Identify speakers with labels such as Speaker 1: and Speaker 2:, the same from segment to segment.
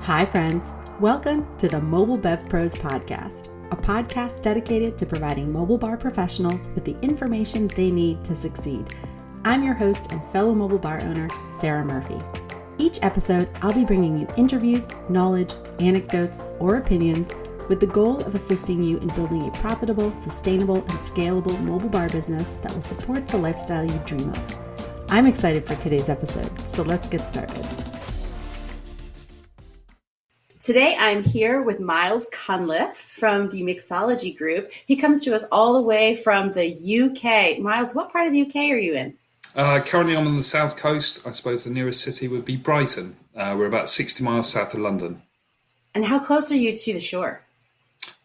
Speaker 1: Hi, friends. Welcome to the Mobile Bev Pros podcast, a podcast dedicated to providing mobile bar professionals with the information they need to succeed. I'm your host and fellow mobile bar owner, Sarah Murphy. Each episode, I'll be bringing you interviews, knowledge, anecdotes, or opinions with the goal of assisting you in building a profitable, sustainable, and scalable mobile bar business that will support the lifestyle you dream of. I'm excited for today's episode, so let's get started. Today, I'm here with Myles Cunliffe from the Mixology Group. He comes to us all the way from the UK. Myles, what part of the UK are you in?
Speaker 2: Currently, I'm on the south coast. I suppose the nearest city would be Brighton. We're about 60 miles south of London.
Speaker 1: And how close are you to the shore?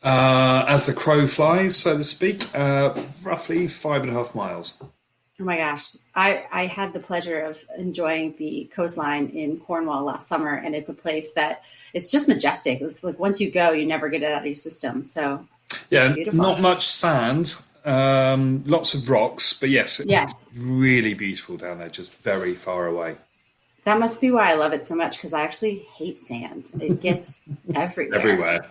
Speaker 2: As the crow flies, so to speak, roughly 5.5 miles.
Speaker 1: Oh my gosh. I had the pleasure of enjoying the coastline in Cornwall last summer, and it's a place that it's just majestic. It's like once you go, you never get it out of your system. So
Speaker 2: yeah, not much sand, lots of rocks, but yes, it's really beautiful down there, just very far away.
Speaker 1: That must be why I love it so much, because I actually hate sand. It gets everywhere.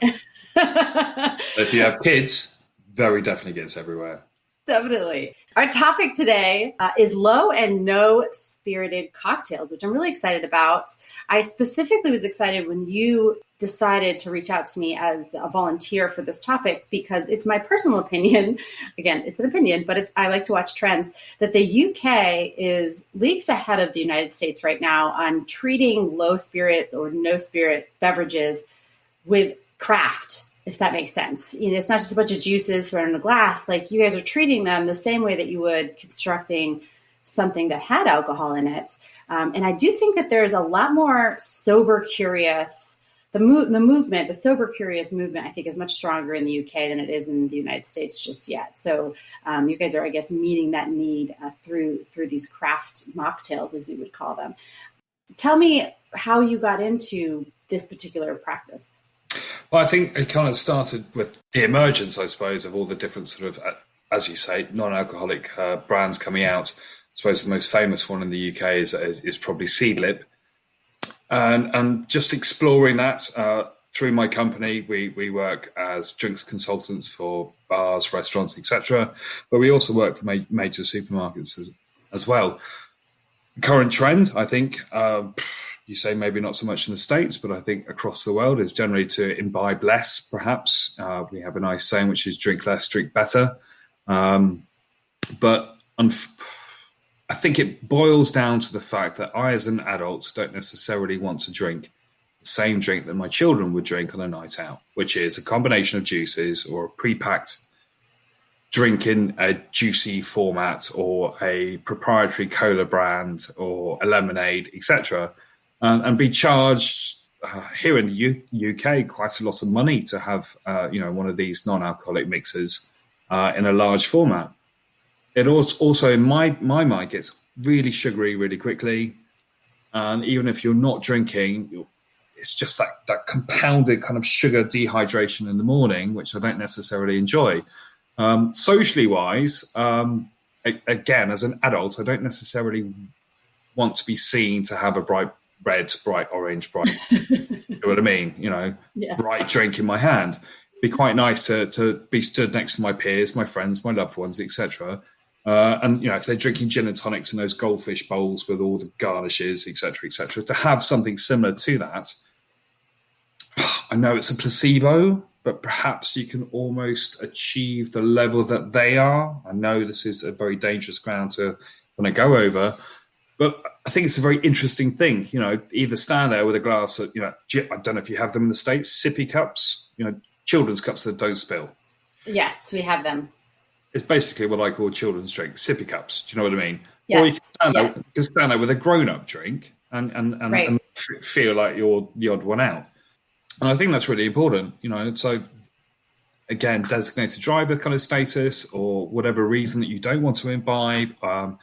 Speaker 2: If you have kids, very definitely gets everywhere.
Speaker 1: Definitely. Our topic today is low and no spirited cocktails, which I'm really excited about. I specifically was excited when you decided to reach out to me as a volunteer for this topic, because it's my personal opinion. Again, it's an opinion, but I like to watch trends, that the UK is leagues ahead of the United States right now on treating low spirit or no spirit beverages with craft, if that makes sense. You know, it's not just a bunch of juices thrown in a glass. Like, you guys are treating them the same way that you would constructing something that had alcohol in it. And I do think that there's a lot more sober curious. The movement, the sober curious movement, I think is much stronger in the UK than it is in the United States just yet. So you guys are, I guess, meeting that need through these craft mocktails, as we would call them. Tell me how you got into this particular practice.
Speaker 2: Well, I think it kind of started with the emergence, I suppose, of all the different sort of, as you say, non-alcoholic brands coming out. I suppose the most famous one in the UK is probably Seedlip. And just exploring that through my company, we work as drinks consultants for bars, restaurants, etc. But we also work for major supermarkets as well. The current trend, I think, you say maybe not so much in the States, but I think across the world is generally to imbibe less, perhaps. We have a nice saying, which is drink less, drink better. But I think it boils down to the fact that I, as an adult, don't necessarily want to drink the same drink that my children would drink on a night out, which is a combination of juices or a pre-packed drink in a juicy format or a proprietary cola brand or a lemonade, etc., and be charged here in the UK quite a lot of money to have one of these non-alcoholic mixers in a large format. It also in my mind gets really sugary really quickly, and even if you're not drinking, it's just that compounded kind of sugar dehydration in the morning, which I don't necessarily enjoy. Socially wise, again, as an adult, I don't necessarily want to be seen to have a bright red, bright orange, bright, you know what I mean? Yes. Bright drink in my hand. It'd be quite nice to be stood next to my peers, my friends, my loved ones, etc. And if they're drinking gin and tonics in those goldfish bowls with all the garnishes, etc., to have something similar to that. I know it's a placebo, but perhaps you can almost achieve the level that they are. I know this is a very dangerous ground to kind of go over, but I think it's a very interesting thing. Either stand there with a glass of, I don't know if you have them in the States, sippy cups, children's cups that don't spill.
Speaker 1: Yes, we have them.
Speaker 2: It's basically what I call children's drink, sippy cups. Do you know what I mean?
Speaker 1: Yes.
Speaker 2: Or you can stand there with a grown-up drink and feel like you're the odd one out. And I think that's really important. So again, designated driver kind of status or whatever reason that you don't want to imbibe. I'm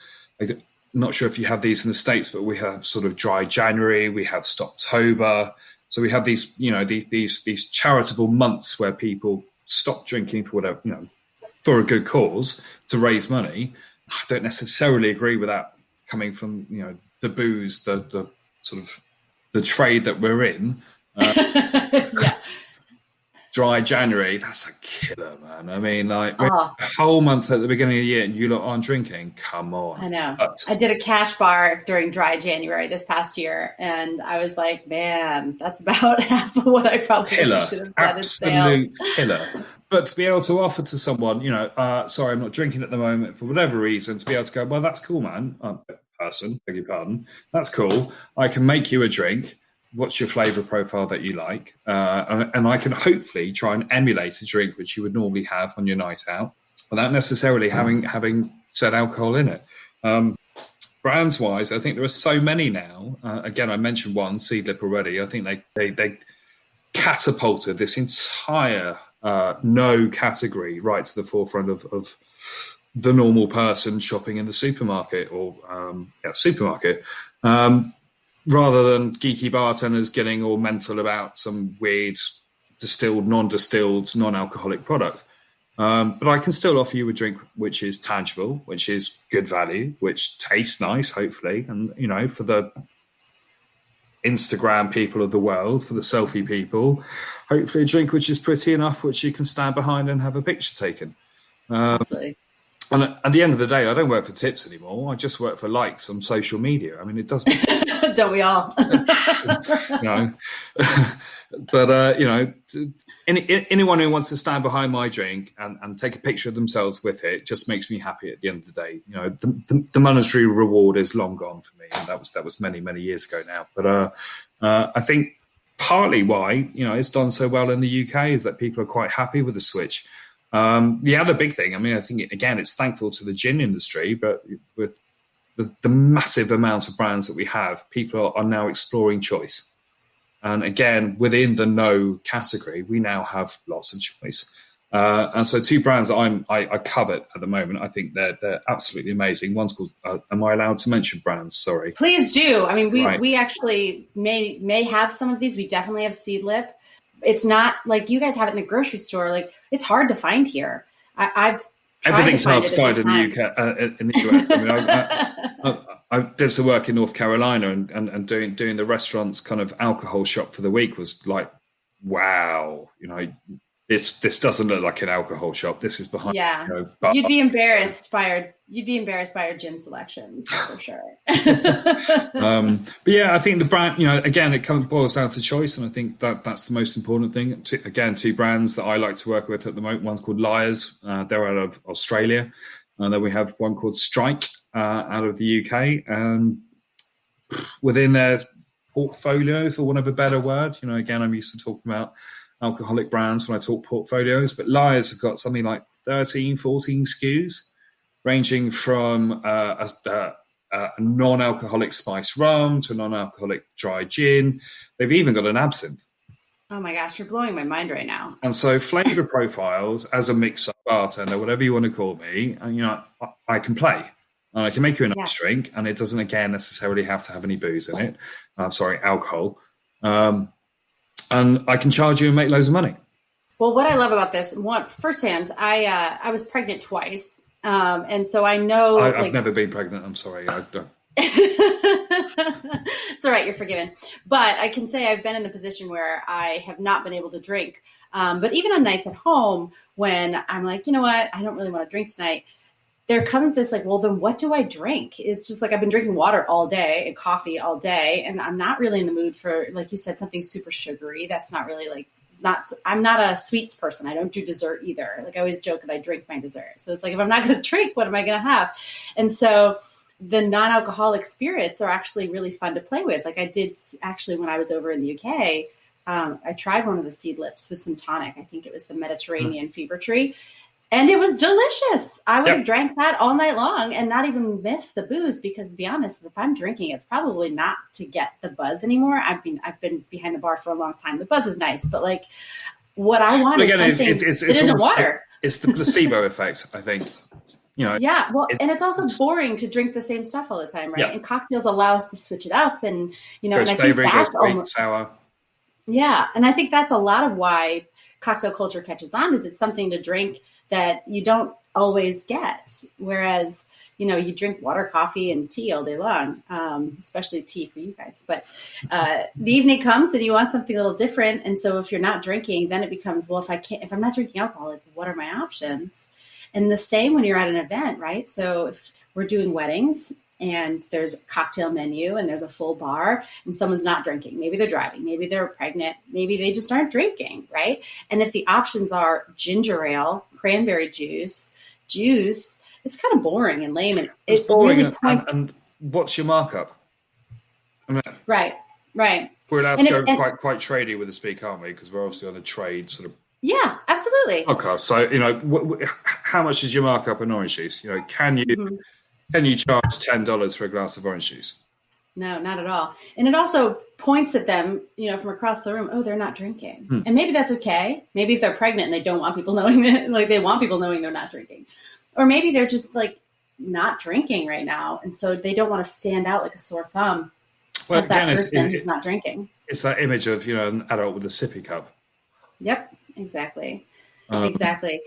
Speaker 2: not sure if you have these in the States, but we have sort of dry January, we have Stoptober. So we have these, these charitable months where people stop drinking for whatever, for a good cause to raise money. I don't necessarily agree with that coming from, the booze, the sort of the trade that we're in.
Speaker 1: Yeah.
Speaker 2: Dry January, that's a killer, man. I mean, like
Speaker 1: Oh,
Speaker 2: a whole month at the beginning of the year and you lot aren't drinking. Come on.
Speaker 1: I know.
Speaker 2: But
Speaker 1: I did a cash bar during dry January this past year, and I was like, man, that's about half of what I probably
Speaker 2: killer,
Speaker 1: should have done in sales.
Speaker 2: absolute killer. But to be able to offer to someone, sorry, I'm not drinking at the moment for whatever reason, to be able to go, well, that's cool, man. Person, beg your pardon. That's cool. I can make you a drink. What's your flavor profile that you like? And I can hopefully try and emulate a drink which you would normally have on your night out without necessarily having said alcohol in it. Brands wise, I think there are so many now. Again, I mentioned one, Seedlip, already. I think they catapulted this entire no category right to the forefront of the normal person shopping in the supermarket or supermarket. Rather than geeky bartenders getting all mental about some weird distilled, non-distilled, non-alcoholic product. But I can still offer you a drink which is tangible, which is good value, which tastes nice, hopefully. And, for the Instagram people of the world, for the selfie people, hopefully a drink which is pretty enough, which you can stand behind and have a picture taken.
Speaker 1: Absolutely.
Speaker 2: And at the end of the day, I don't work for tips anymore. I just work for likes on social media. I mean, it does.
Speaker 1: Don't we all?
Speaker 2: But anyone who wants to stand behind my drink and take a picture of themselves with it just makes me happy. At the end of the day, the monetary reward is long gone for me, and that was many years ago now. But I think partly why it's done so well in the UK is that people are quite happy with the switch. The other big thing, I think, again, it's thankful to the gin industry, but with the massive amounts of brands that we have, people are now exploring choice. And again, within the no category, we now have lots of choice. And so two brands that I covet at the moment, I think they're absolutely amazing. One's called, am I allowed to mention brands? Sorry.
Speaker 1: Please do. I mean, we actually may have some of these. We definitely have Seedlip. It's not like you guys have it in the grocery store. Like, it's hard to find here.
Speaker 2: Everything's hard to find in the UK, in the US. I did some work in North Carolina and doing the restaurant's kind of alcohol shop for the week was like, wow, this doesn't look like an alcohol shop. This is behind.
Speaker 1: Yeah, you'd be embarrassed by our gin selection for sure.
Speaker 2: But yeah, I think the brand, again, it kind of boils down to choice, and I think that's the most important thing. Two brands that I like to work with at the moment. One's called Lyres. They're out of Australia, and then we have one called Strike out of the UK. And within their portfolio, for want of a better word, again, I'm used to talking about alcoholic brands when I talk portfolios, but Lyres have got something like 13, 14 SKUs, ranging from a non-alcoholic spiced rum to a non-alcoholic dry gin. They've even got an absinthe.
Speaker 1: Oh my gosh, you're blowing my mind right now.
Speaker 2: And so flavor profiles, as a mixer, bartender, whatever you want to call me, I can play. And I can make you a nice drink, and it doesn't, again, necessarily have to have any booze in it. Alcohol. And I can charge you and make loads of money.
Speaker 1: Well, what I love about this, firsthand, I was pregnant twice. And so I know...
Speaker 2: I've never been pregnant. I'm sorry.
Speaker 1: It's all right. You're forgiven. But I can say I've been in the position where I have not been able to drink. But even on nights at home, when I'm like, you know what, I don't really want to drink tonight, there comes this like, well, then what do I drink? It's just like I've been drinking water all day and coffee all day, and I'm not really in the mood for, like you said, something super sugary. That's not really I'm not a sweets person. I don't do dessert either. Like, I always joke that I drink my dessert. So it's like, if I'm not going to drink, what am I going to have? And so the non-alcoholic spirits are actually really fun to play with. Like, I did actually, when I was over in the UK, I tried one of the Seedlips with some tonic. I think it was the Mediterranean Fever Tree. And it was delicious. I would have drank that all night long and not even miss the booze, because, to be honest, if I'm drinking, it's probably not to get the buzz anymore. I've been behind the bar for a long time. The buzz is nice, but like, what I want is something that isn't water.
Speaker 2: It's the placebo effect, I think.
Speaker 1: Yeah, well, and it's also boring to drink the same stuff all the time, right? Yeah. And cocktails allow us to switch it up, and and I think that's almost sour. Yeah, and I think that's a lot of why cocktail culture catches on, is it's something to drink that you don't always get. Whereas, you drink water, coffee, and tea all day long, especially tea for you guys. But the evening comes and you want something a little different. And so if you're not drinking, then it becomes, well, if I'm not drinking alcohol, like, what are my options? And the same when you're at an event, right? So if we're doing weddings and there's a cocktail menu and there's a full bar and someone's not drinking, maybe they're driving, maybe they're pregnant, maybe they just aren't drinking, right? And if the options are ginger ale, cranberry juice, it's kind of boring and lame. And
Speaker 2: it's boring.
Speaker 1: Really points.
Speaker 2: And what's your markup? I mean,
Speaker 1: right.
Speaker 2: We're allowed to go quite tradey with the speak, aren't we? Because we're obviously on a trade sort of.
Speaker 1: Yeah, absolutely.
Speaker 2: Podcast. So, how much is your markup on orange juice? Can you charge $10 for a glass of orange juice?
Speaker 1: No, not at all. And it also points at them, from across the room. Oh, they're not drinking. And maybe that's okay. Maybe if they're pregnant and they don't want people knowing that, like they want people knowing they're not drinking. Or maybe they're just like not drinking right now. And so they don't want to stand out like a sore thumb. Well, again, that person who's not drinking.
Speaker 2: It's that image of, an adult with a sippy cup.
Speaker 1: Yep, exactly. Exactly.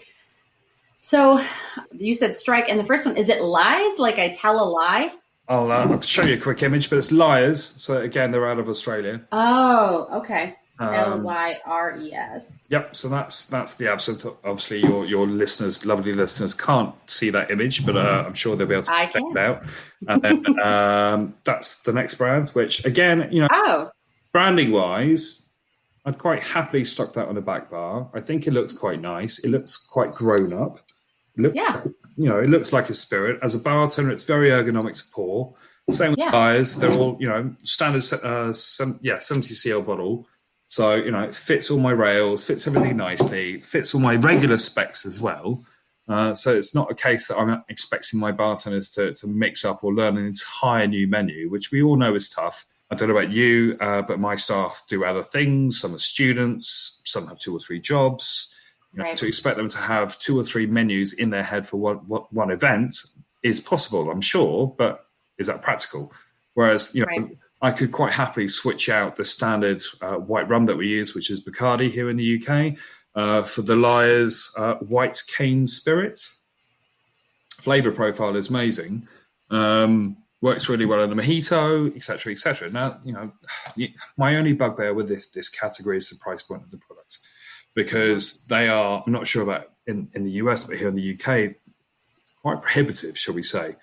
Speaker 1: So you said strike. And the first one, is it lies? Like I tell a lie?
Speaker 2: I'll show you a quick image, but it's Liars. So again, they're out of Australia.
Speaker 1: Oh, okay. Lyres. Yep.
Speaker 2: So that's the absinthe. Obviously, your listeners, lovely listeners, can't see that image, but I'm sure they'll be able to check it out. And then that's the next brand, which again, branding wise, I'd quite happily stuck that on the back bar. I think it looks quite nice. It looks quite grown up. It looks like a spirit. As a bartender, it's very ergonomic to pour. Same with Liars. They're all, standard 70 cl bottle. So, it fits all my rails, fits everything nicely, fits all my regular specs as well. So it's not a case that I'm expecting my bartenders to mix up or learn an entire new menu, which we all know is tough. I don't know about you, but my staff do other things. Some are students, some have 2 or 3 jobs. To expect them to have 2 or 3 menus in their head for one event is possible, I'm sure, but is that practical? Whereas, I could quite happily switch out the standard white rum that we use, which is Bacardi here in the UK, for the Liars white cane spirit. Flavor profile is amazing. Works really well in a mojito, etc., etc. Now, my only bugbear with this category is the price point of the products, because they are, I'm not sure about in the US, but here in the UK, it's quite prohibitive, shall we say.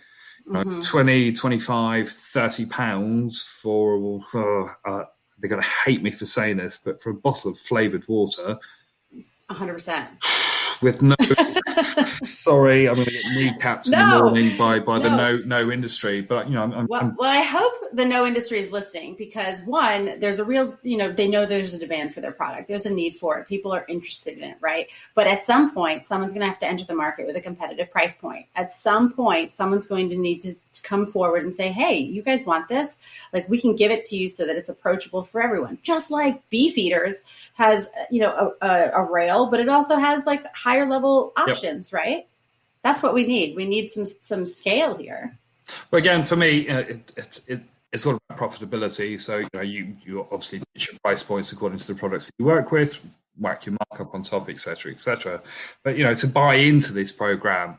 Speaker 2: 20, 25, 30 pounds for they're going to hate me for saying this, but for a bottle of flavoured water.
Speaker 1: 100%.
Speaker 2: With no, sorry, I'm going to get kneecapped in the morning by the no industry. But
Speaker 1: well, I hope the no industry is listening, because one, there's a real, they know there's a demand for their product. There's a need for it. People are interested in it, right? But at some point, someone's going to have to enter the market with a competitive price point. At some point, someone's going to need to come forward and say, hey, you guys want this? Like, we can give it to you so that it's approachable for everyone. Just like Beefeaters has, a rail, but it also has like higher level options, right? That's what we need. We need some scale here.
Speaker 2: Well, again, for me, it's all about profitability. So you obviously pitch your price points according to the products that you work with, whack your markup on top, etc., etc. But to buy into this program,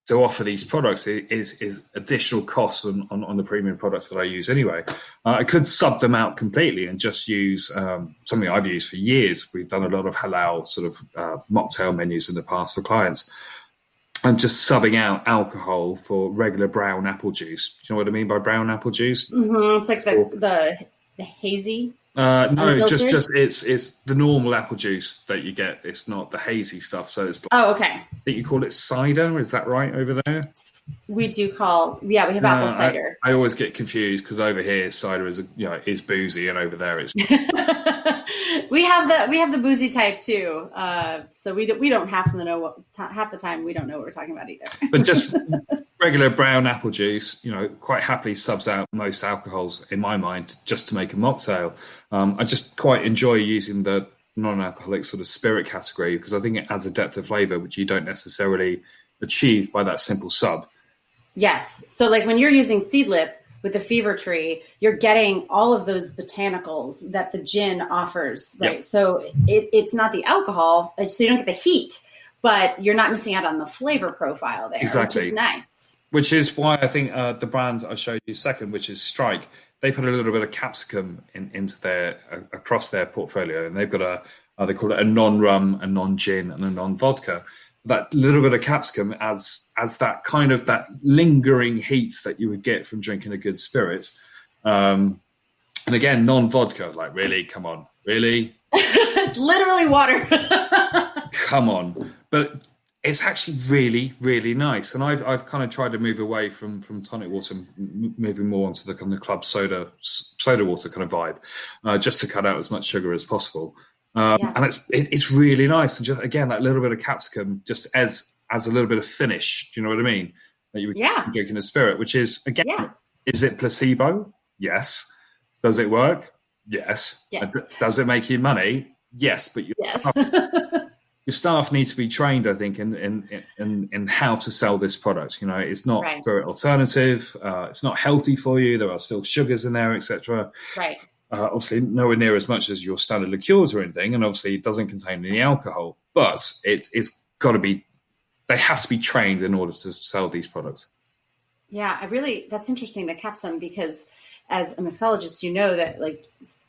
Speaker 2: to offer these products is additional costs on the premium products that I use anyway. I could sub them out completely and just use something I've used for years. We've done a lot of halal sort of mocktail menus in the past for clients, and just subbing out alcohol for regular brown apple juice. Do you know what I mean by brown apple juice?
Speaker 1: Mm-hmm. It's like the hazy.
Speaker 2: No, just it's the normal apple juice that you get. It's not the hazy stuff. So it's.
Speaker 1: Oh, okay.
Speaker 2: I think you call it cider. Is that right over there?
Speaker 1: We do call, we have apple cider.
Speaker 2: I always get confused because over here cider is is boozy, and over there it's.
Speaker 1: we have the boozy type too. So we don't have to know half the time we don't know what we're talking about either.
Speaker 2: But just regular brown apple juice, quite happily subs out most alcohols in my mind just to make a mocktail. I just quite enjoy using the non-alcoholic sort of spirit category because I think it adds a depth of flavor which you don't necessarily achieve by that simple sub. Yes.
Speaker 1: So like when you're using Seedlip with the Fever Tree, you're getting all of those botanicals that the gin offers, right? Yep. So it's not the alcohol, so you don't get the heat, but you're not missing out on the flavor profile there,
Speaker 2: exactly.
Speaker 1: Which is nice.
Speaker 2: Which is why I think the brand I showed you second, which is Strike, they put a little bit of capsicum into their across their portfolio, and they've got they call it a non-rum, a non-gin, and a non-vodka. That little bit of capsicum adds that kind of that lingering heat that you would get from drinking a good spirit. And again, non-vodka, like really, come on, really?
Speaker 1: It's literally water.
Speaker 2: Come on, but it's actually really, really nice. And I've kind of tried to move away from tonic water, moving more onto the kind of club soda water kind of vibe, just to cut out as much sugar as possible. And it's really nice. And just again, that little bit of capsicum just adds a little bit of finish. Do you know what I mean? That you would drink in a spirit, which is again, is it placebo? Yes. Does it work? Yes. Does it make you money? Yes. But your staff need to be trained, I think, in how to sell this product. You know, it's not spirit alternative. It's not healthy for you. There are still sugars in there, etc.
Speaker 1: Right.
Speaker 2: Obviously, nowhere near as much as your standard liqueurs or anything, and obviously, it doesn't contain any alcohol. But it's got to be. They have to be trained in order to sell these products.
Speaker 1: Yeah, that's interesting, the capsicum, because as a mixologist, you know that like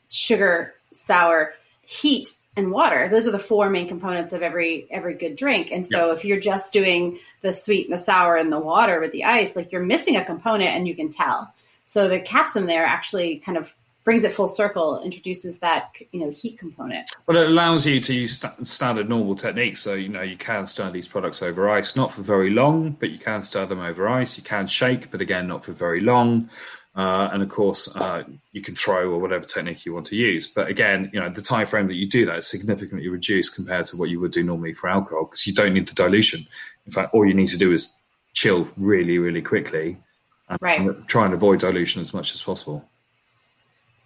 Speaker 1: sugar, sour, heat, and water, those are the four main components of every good drink. And so if you're just doing the sweet and the sour and the water with the ice, like you're missing a component and you can tell. So the capsicum there actually kind of brings it full circle, introduces that, heat component.
Speaker 2: Well, it allows you to use standard normal techniques. So, you can stir these products over ice, not for very long, but you can stir them over ice. You can shake, but again, not for very long. And of course, you can throw or whatever technique you want to use. But again, the time frame that you do that is significantly reduced compared to what you would do normally for alcohol, because you don't need the dilution. In fact, all you need to do is chill really, really quickly and try and avoid dilution as much as possible.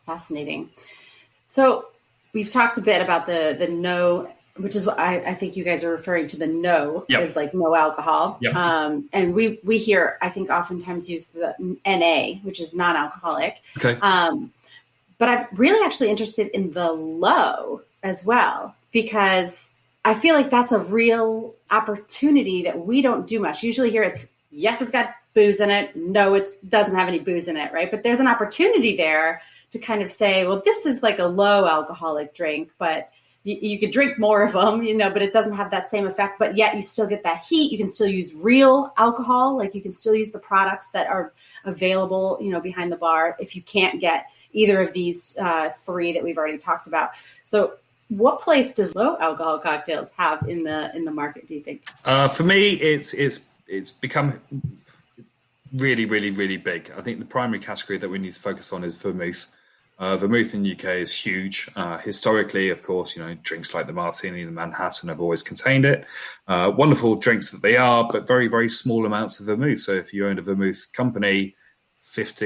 Speaker 1: Fascinating. So we've talked a bit about the no, which is what I think you guys are referring to. The no is like no alcohol.
Speaker 2: Yep.
Speaker 1: And we hear, I think, oftentimes use the NA, which is non-alcoholic.
Speaker 2: Okay.
Speaker 1: But I'm really actually interested in the low as well, because I feel like that's a real opportunity that we don't do much. Usually here it's got booze in it. No, it doesn't have any booze in it, right? But there's an opportunity there to kind of say, well, this is like a low alcoholic drink, but you could drink more of them, but it doesn't have that same effect, but yet you still get that heat. You can still use real alcohol. Like you can still use the products that are available, behind the bar if you can't get either of these three that we've already talked about. So what place does low alcohol cocktails have in the market, do you think?
Speaker 2: For me, it's become really, really, really big. I think the primary category that we need to focus on is vermouth. Vermouth in the UK is huge. Historically, of course, drinks like the Martini, the Manhattan have always contained it. Wonderful drinks that they are, but very, very small amounts of vermouth. So if you own a vermouth company, swap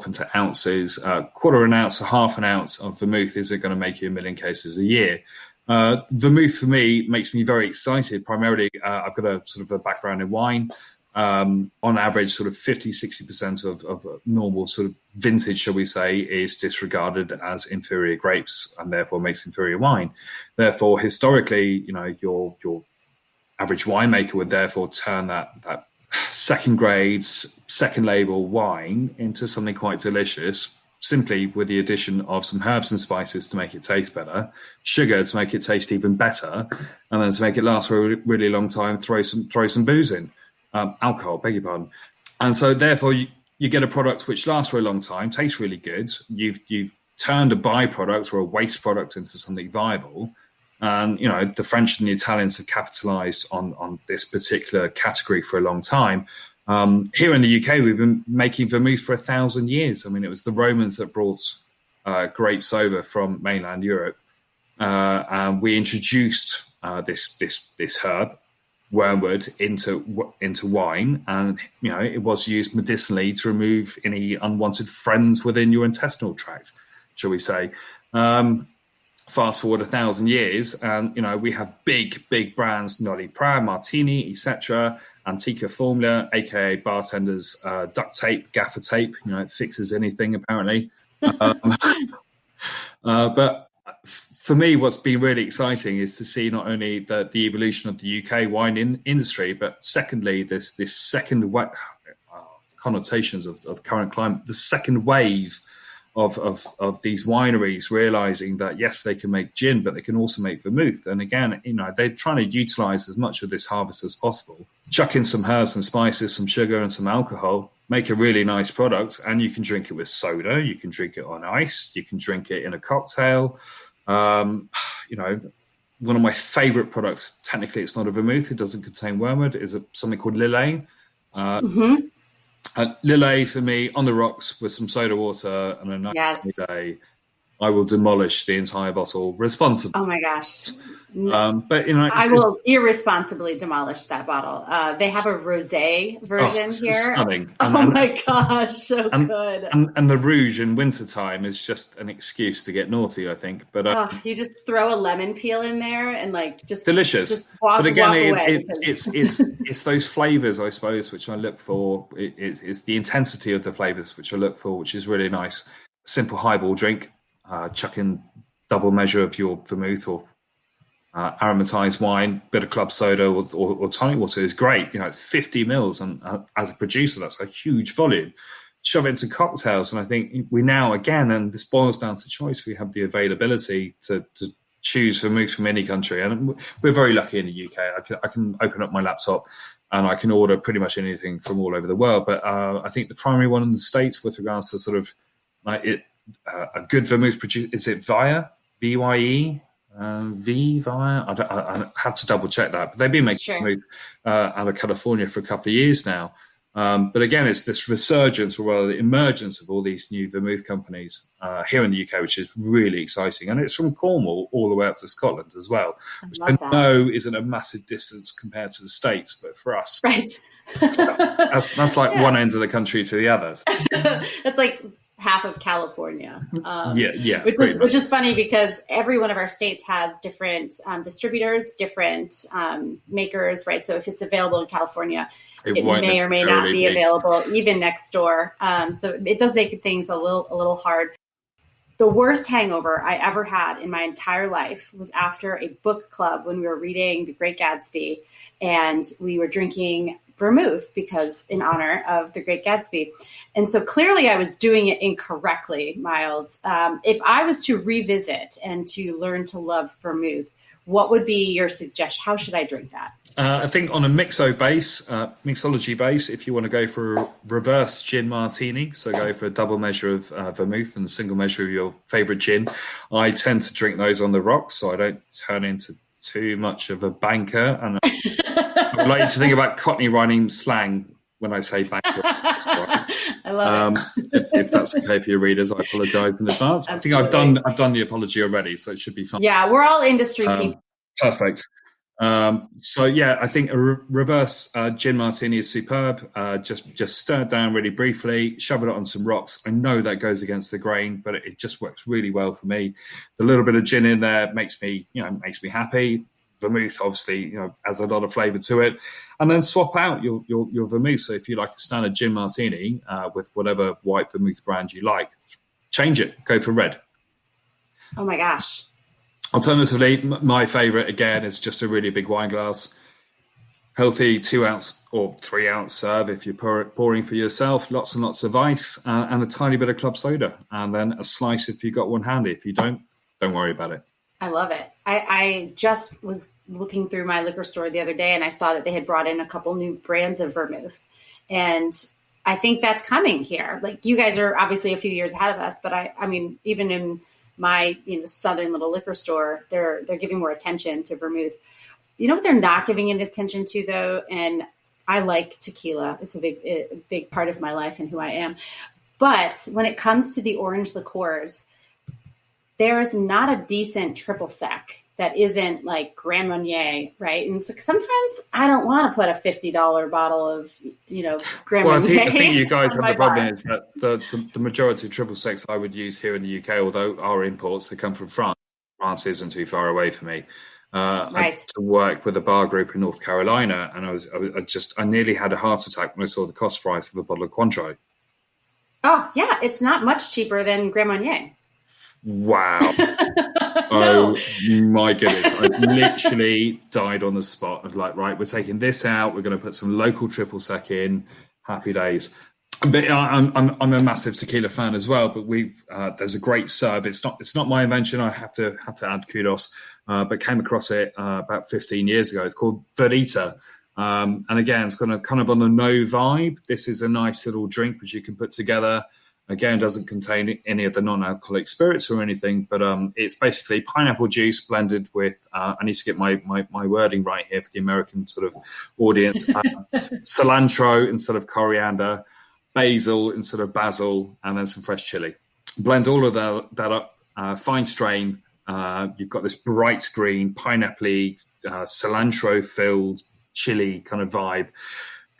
Speaker 2: into ounces, quarter an ounce, half an ounce of vermouth isn't going to make you 1 million cases a year. Vermouth for me makes me very excited. Primarily, I've got a sort of a background in wine. On average, sort of 50-60% of normal sort of vintage, shall we say, is disregarded as inferior grapes and therefore makes inferior wine. Therefore, historically, your average winemaker would therefore turn that second grade, second label wine into something quite delicious, simply with the addition of some herbs and spices to make it taste better, sugar to make it taste even better, and then to make it last for a really long time, throw some booze in. Alcohol, beg your pardon. And so therefore you get a product which lasts for a long time, tastes really good. You've turned a byproduct or a waste product into something viable. And, the French and the Italians have capitalized on this particular category for a long time. Here in the UK, we've been making vermouth for 1,000 years. I mean, it was the Romans that brought grapes over from mainland Europe. And we introduced this herb, wormwood, into wine, and it was used medicinally to remove any unwanted friends within your intestinal tract, shall we say. Fast forward 1,000 years, and we have big brands, Nolly Proud, Martini, etc., Antica Formula, aka bartenders, duct tape, gaffer tape. It fixes anything apparently. But for me, what's been really exciting is to see not only the evolution of the UK wine industry, but secondly, this second wave, connotations of the current climate, the second wave of these wineries realizing that, yes, they can make gin, but they can also make vermouth. And again, they're trying to utilize as much of this harvest as possible, chuck in some herbs and spices, some sugar and some alcohol, make a really nice product, and you can drink it with soda, you can drink it on ice, you can drink it in a cocktail. One of my favorite products, technically it's not a vermouth, it doesn't contain wormwood, is something called Lillet. Lillet for me, on the rocks with some soda water and a nice day, I will demolish the entire bottle responsibly.
Speaker 1: Oh my gosh.
Speaker 2: But
Speaker 1: I will irresponsibly demolish that bottle. They have a rosé version here.
Speaker 2: Stunning.
Speaker 1: My gosh, so good.
Speaker 2: And the rouge in wintertime is just an excuse to get naughty, I think. But
Speaker 1: you just throw a lemon peel in there and just
Speaker 2: delicious.
Speaker 1: Just walk away.
Speaker 2: It's those flavors, I suppose, which I look for. It's the intensity of the flavors which I look for, which is really nice. Simple highball drink. Chuck in double measure of your vermouth or aromatized wine, bit of club soda or tonic water is great. It's 50 mils, and as a producer, that's a huge volume. Shove it into cocktails, and I think we now, again, and this boils down to choice, we have the availability to choose vermouth from any country, and we're very lucky in the UK. I can open up my laptop and I can order pretty much anything from all over the world. But I think the primary one in the States with regards to sort of a good vermouth producer, is it Via? VYE? Via? I have to double check that. But they've been making vermouth out of California for a couple of years now. But again, it's this resurgence, or rather the emergence of all these new vermouth companies here in the UK, which is really exciting. And it's from Cornwall all the way up to Scotland as well, which I know isn't a massive distance compared to the States, but for us,
Speaker 1: right.
Speaker 2: that's like one end of the country to the other.
Speaker 1: It's like half of California.
Speaker 2: Which
Speaker 1: is funny because every one of our states has different distributors, different makers, right? So if it's available in California, it may or may not be available even next door. So it does make things a little hard. The worst hangover I ever had in my entire life was after a book club when we were reading The Great Gatsby, and we were drinking vermouth because in honor of The Great Gatsby. And so clearly I was doing it incorrectly, Myles. If I was to revisit and to learn to love vermouth, what would be your suggestion? How should I drink that?
Speaker 2: I think on a mixology base, if you want to go for a reverse gin martini, so go for a double measure of vermouth and a single measure of your favorite gin, I tend to drink those on the rocks so I don't turn into too much of a banker. And I would like you to think about Cockney rhyming slang when I say banker.
Speaker 1: I love
Speaker 2: it. If that's okay for your readers, I apologise in advance.
Speaker 1: Absolutely.
Speaker 2: I think I've done the apology already, so it should be fine.
Speaker 1: Yeah, we're all industry people.
Speaker 2: Perfect. I think a reverse gin martini is superb. Just stir it down really briefly, shove it on some rocks. I know that goes against the grain, but it just works really well for me. The little bit of gin in there makes me happy. Vermouth obviously, adds a lot of flavour to it, and then swap out your vermouth. So if you like a standard gin martini with whatever white vermouth brand you like, change it. Go for red.
Speaker 1: Oh my gosh.
Speaker 2: Alternatively, my favourite, again, is just a really big wine glass. Healthy 2-ounce or 3-ounce serve if you're pouring for yourself. Lots and lots of ice and a tiny bit of club soda. And then a slice if you've got one handy. If you don't worry about it.
Speaker 1: I love it. I just was looking through my liquor store the other day and I saw that they had brought in a couple new brands of vermouth. And I think that's coming here. Like, you guys are obviously a few years ahead of us, but I mean, even in my southern little liquor store, they're giving more attention to vermouth. You know what they're not giving it attention to though, and I like tequila. It's a big part of my life and who I am. But when it comes to the orange liqueurs, there's not a decent triple sec that isn't like Grand Marnier, right? And it's like, sometimes I don't want to put a $50 bottle of, Grand Marnier.
Speaker 2: I think you guys have the problem is that the majority of triple secs I would use here in the UK, although our imports, they come from France. France isn't too far away for me. Right. I used to work with a bar group in North Carolina, and I nearly had a heart attack when I saw the cost price of a bottle of Cointreau.
Speaker 1: Oh yeah, it's not much cheaper than Grand Marnier.
Speaker 2: Wow.
Speaker 1: No.
Speaker 2: Oh my goodness. I literally died on the spot of like, right, we're taking this out. We're going to put some local triple sec in. Happy days. But I'm a massive tequila fan as well. But there's a great serve. It's not my invention. I have to add kudos. But came across it about 15 years ago. It's called Verita. And again, it's kind of on the no vibe. This is a nice little drink which you can put together. Again, doesn't contain any of the non-alcoholic spirits or anything, but it's basically pineapple juice blended with, I need to get my wording right here for the American sort of audience, cilantro instead of coriander, basil instead of basil, and then some fresh chili. Blend all of that up, fine strain. You've got this bright green, pineapple-y, cilantro-filled chili kind of vibe.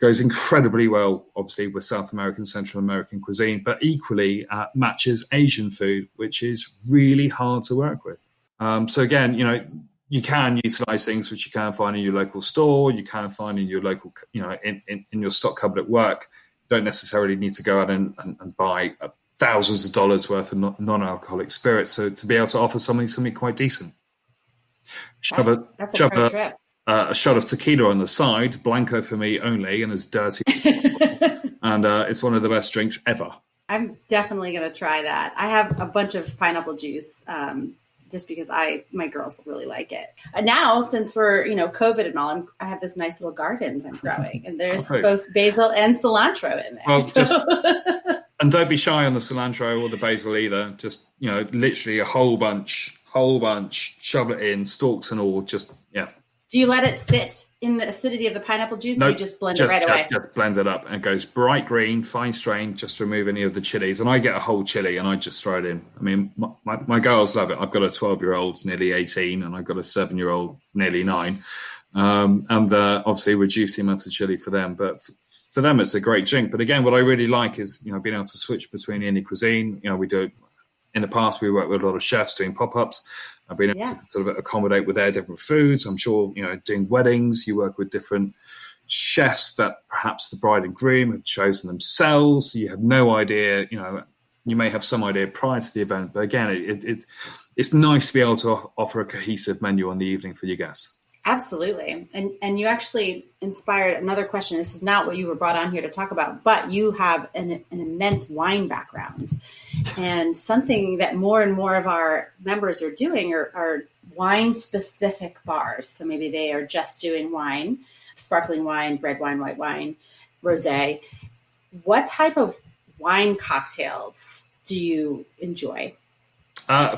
Speaker 2: Goes incredibly well, obviously, with South American, Central American cuisine, but equally matches Asian food, which is really hard to work with. So again, you can utilize things which you can find in your local store, you can find in your local, in your stock cupboard at work. You don't necessarily need to go out and buy thousands of dollars worth of non-alcoholic spirits. So to be able to offer something quite decent.
Speaker 1: That's a pro trip.
Speaker 2: A shot of tequila on the side, Blanco for me only, and as dirty and it's one of the best drinks ever.
Speaker 1: I'm definitely going to try that. I have a bunch of pineapple juice just because my girls really like it. Now, since we're, COVID and all, I have this nice little garden that I'm growing, and there's both basil and cilantro in there.
Speaker 2: Well, and don't be shy on the cilantro or the basil either. Just, literally a whole bunch, shove it in, stalks and all, just, yeah.
Speaker 1: Do you let it sit in the acidity of the pineapple juice, or you just blend it right away?
Speaker 2: Just blend it up, and it goes bright green, fine strain, just to remove any of the chilies. And I get a whole chili, and I just throw it in. I mean, my girls love it. I've got a 12-year-old, nearly 18, and I've got a 7-year-old, nearly 9. And obviously reduce the amount of chili for them. But for them, it's a great drink. But again, what I really like is, being able to switch between any cuisine. We do. In the past, we worked with a lot of chefs doing pop-ups. I've been able to sort of accommodate with their different foods. I'm sure, doing weddings, you work with different chefs that perhaps the bride and groom have chosen themselves. So you have no idea, you may have some idea prior to the event. But again, it's nice to be able to offer a cohesive menu on the evening for your guests.
Speaker 1: Absolutely. And you actually inspired another question. This is not what you were brought on here to talk about, but you have an immense wine background. And something that more and more of our members are doing are wine-specific bars. So maybe they are just doing wine, sparkling wine, red wine, white wine, rosé. What type of wine cocktails do you enjoy?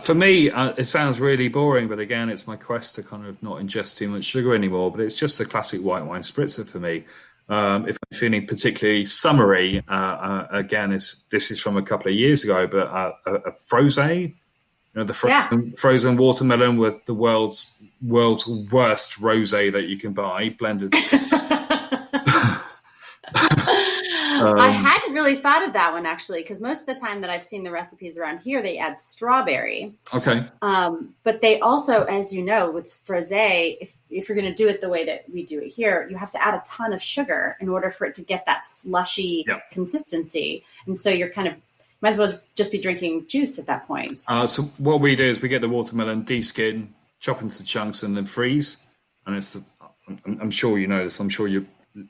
Speaker 2: For me, it sounds really boring, but again, it's my quest to kind of not ingest too much sugar anymore. But it's just a classic white wine spritzer for me. If I'm feeling particularly summery, again, this is from a couple of years ago, but a frosé, the frozen watermelon with the world's worst rosé that you can buy, blended.
Speaker 1: I hadn't really thought of that one, actually, because most of the time that I've seen the recipes around here, they add strawberry.
Speaker 2: Okay.
Speaker 1: But they also, as you know, with frosé, if you're going to do it the way that we do it here, you have to add a ton of sugar in order for it to get that slushy consistency. And so you're might as well just be drinking juice at that point.
Speaker 2: So what we do is we get the watermelon, de-skin, chop into chunks, and then freeze. And I'm sure you know this. I'm sure your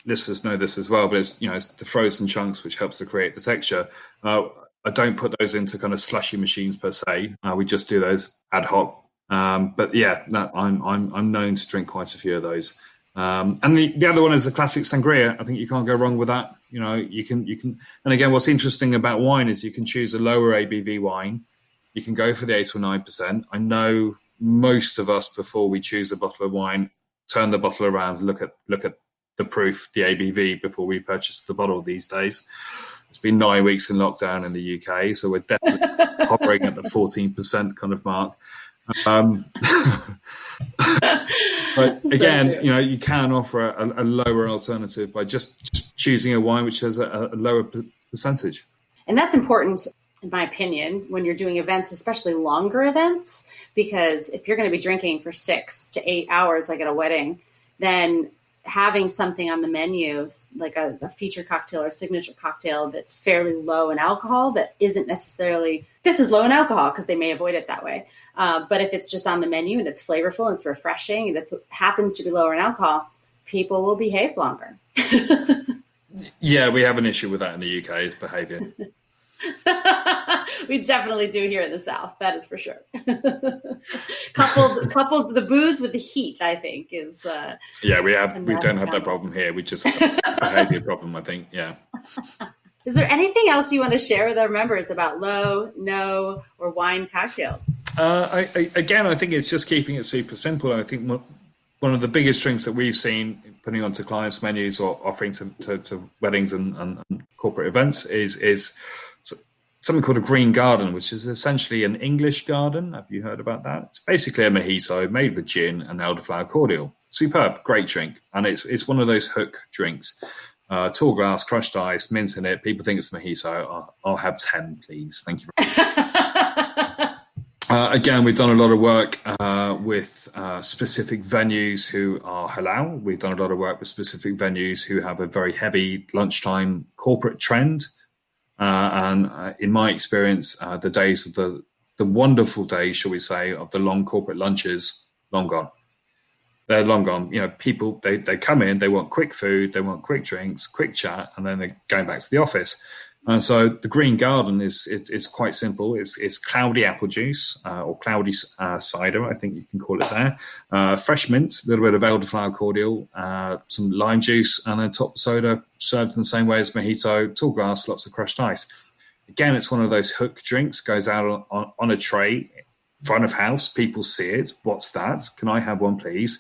Speaker 2: listeners know this as well. But it's the frozen chunks which helps to create the texture. I don't put those into kind of slushy machines per se. We just do those ad hoc. But yeah, I'm known to drink quite a few of those. And the other one is the classic sangria. I think you can't go wrong with that. You can. And again, what's interesting about wine is you can choose a lower ABV wine. You can go for the 8 or 9%. I know most of us, before we choose a bottle of wine, turn the bottle around and look at the proof, the ABV, before we purchase the bottle these days. It's been 9 weeks in lockdown in the UK, so we're definitely hovering at the 14% kind of mark. But again, you can offer a lower alternative by just choosing a wine which has a lower percentage.
Speaker 1: And that's important, in my opinion, when you're doing events, especially longer events, because if you're going to be drinking for 6 to 8 hours, like at a wedding, then having something on the menu, like a feature cocktail or signature cocktail that's fairly low in alcohol, that isn't necessarily, this is low in alcohol because they may avoid it that way. But if it's just on the menu and it's flavorful and it's refreshing and it happens to be lower in alcohol, people will behave longer.
Speaker 2: Yeah, we have an issue with that in the UK, is behaviour.
Speaker 1: We definitely do here in the South. That is for sure. coupled the booze with the heat, I think, is.
Speaker 2: We don't have that problem here. We just have a behaviour problem, I think. Yeah.
Speaker 1: Is there anything else you want to share with our members about low, no, or wine cocktails?
Speaker 2: I think it's just keeping it super simple. I think one of the biggest drinks that we've seen putting onto clients' menus or offering to weddings and corporate events is something called a green garden, which is essentially an English garden. Have you heard about that? It's basically a mojito made with gin and elderflower cordial. Superb, great drink. And it's one of those hook drinks. Tall glass, crushed ice, mint in it. People think it's mojito. I'll have 10, please. Thank you very much. Again, we've done a lot of work with specific venues who are halal. We've done a lot of work with specific venues who have a very heavy lunchtime corporate trend. And in my experience, the days of the wonderful days, shall we say, of the long corporate lunches, long gone. They're long gone. People, they come in, they want quick food, they want quick drinks, quick chat, and then they're going back to the office. And so the green garden is quite simple. It's cloudy apple juice or cloudy cider, I think you can call it there. Fresh mint, a little bit of elderflower cordial, some lime juice, and then top soda served in the same way as mojito, tall glass, lots of crushed ice. Again, it's one of those hook drinks, goes out on a tray, front of house. People see it. What's that? Can I have one, please?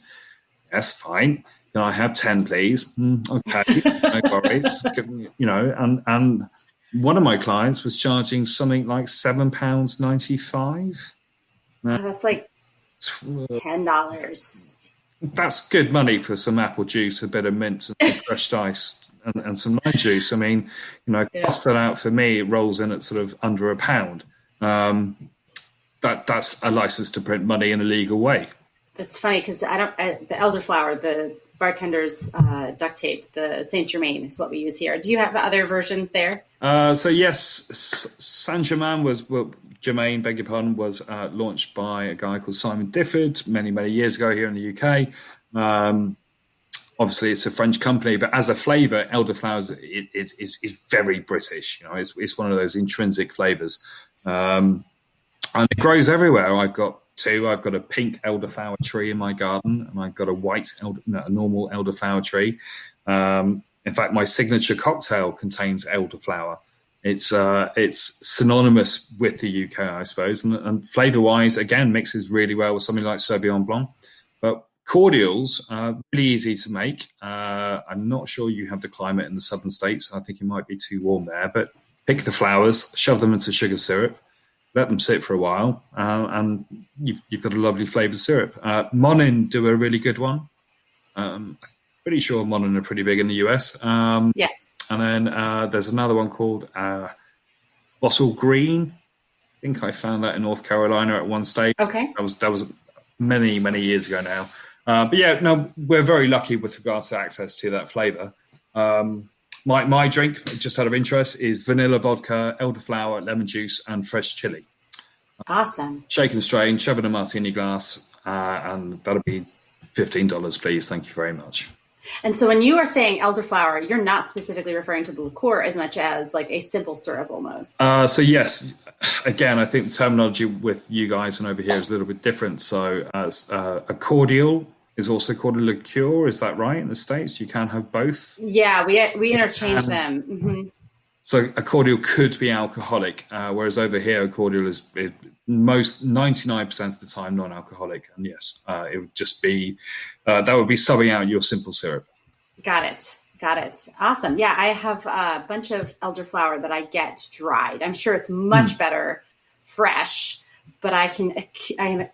Speaker 2: Yes, fine. Can I have 10, please? Okay, no worries. And one of my clients was charging something like £7.95.
Speaker 1: That's like $10.
Speaker 2: That's good money for some apple juice, a bit of mint, and some crushed ice, and some lime juice. I mean, cost that out for me, it rolls in at sort of under £1. That's a license to print money in a legal way. That's
Speaker 1: funny because the elderflower, the bartender's duct tape, the Saint Germain is what we use here. Do you have other versions there?
Speaker 2: So yes, Saint Germain was launched by a guy called Simon Difford many years ago here in the UK. Obviously, it's a French company, but as a flavour, elderflower is very British. It's one of those intrinsic flavours, and it grows everywhere. I've got two. I've got a pink elderflower tree in my garden, and I've got a normal elderflower tree. In fact, my signature cocktail contains elderflower. It's synonymous with the UK, I suppose, and flavour-wise, again, mixes really well with something like Sauvignon Blanc. But cordials are really easy to make. I'm not sure you have the climate in the southern states. I think it might be too warm there. But pick the flowers, shove them into sugar syrup, let them sit for a while, and you've got a lovely flavoured syrup. Monin do a really good one. I'm pretty sure Monin are pretty big in the US.
Speaker 1: Yes.
Speaker 2: And then there's another one called Bottle Green. I think I found that in North Carolina at one stage.
Speaker 1: Okay.
Speaker 2: That was many years ago now. But yeah, no, we're very lucky with regards to access to that flavour. My drink, just out of interest, is vanilla vodka, elderflower, lemon juice, and fresh chili.
Speaker 1: Awesome.
Speaker 2: Shake and strain, shove in a martini glass, and that'll be $15, please. Thank you very much.
Speaker 1: And so when you are saying elderflower, you're not specifically referring to the liqueur as much as like a simple syrup almost.
Speaker 2: So yes, again, I think the terminology with you guys and over here is a little bit different. So a cordial is also called a liqueur. Is that right? In the States, you can have both.
Speaker 1: Yeah, we interchange them. Mm-hmm.
Speaker 2: So a cordial could be alcoholic, whereas over here, a cordial is most 99% of the time non-alcoholic. And yes, it would just be that would be subbing out your simple syrup.
Speaker 1: Got it. Awesome. Yeah, I have a bunch of elderflower that I get dried. I'm sure it's much better fresh, but I can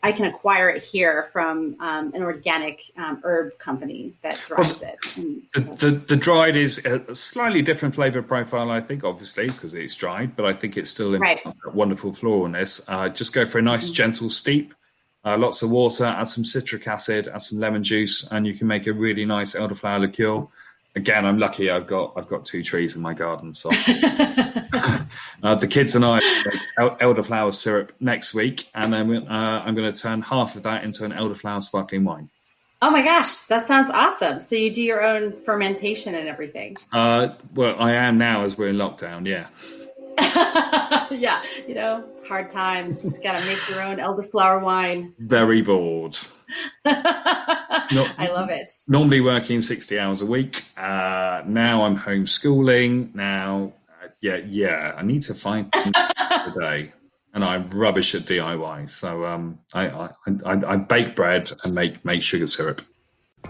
Speaker 1: acquire it here from an organic herb company that dries it.
Speaker 2: The dried is a slightly different flavor profile, I think, obviously, because it's dried, but I think it's still in that wonderful floralness. Just go for a nice gentle steep. lots of water, add some citric acid, add some lemon juice, and you can make a really nice elderflower liqueur. Again, I'm lucky. I've got 2 trees in my garden, so the kids and I make elderflower syrup next week, and then I'm going to turn half of that into an elderflower sparkling wine.
Speaker 1: Oh my gosh, that sounds awesome. So you do your own fermentation and everything.
Speaker 2: Well, I am now as we're in lockdown, yeah.
Speaker 1: Yeah, hard times. Got to make your own elderflower wine.
Speaker 2: Very bored.
Speaker 1: I love it.
Speaker 2: Normally working 60 hours a week. Now I'm homeschooling. Now, I need to find things today. And I'm rubbish at DIY. So I bake bread and make sugar syrup.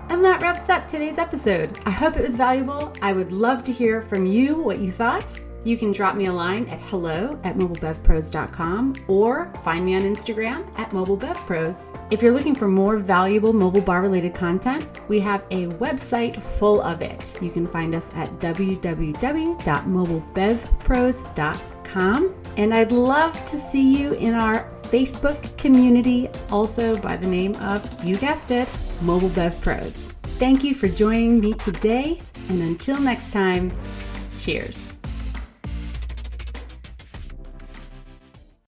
Speaker 1: And that wraps up today's episode. I hope it was valuable. I would love to hear from you what you thought. You can drop me a line at hello@mobilebevpros.com or find me on Instagram at mobilebevpros. If you're looking for more valuable mobile bar related content, we have a website full of it. You can find us at www.mobilebevpros.com. And I'd love to see you in our Facebook community, also by the name of, you guessed it, Mobile Bev Pros. Thank you for joining me today, and until next time, cheers.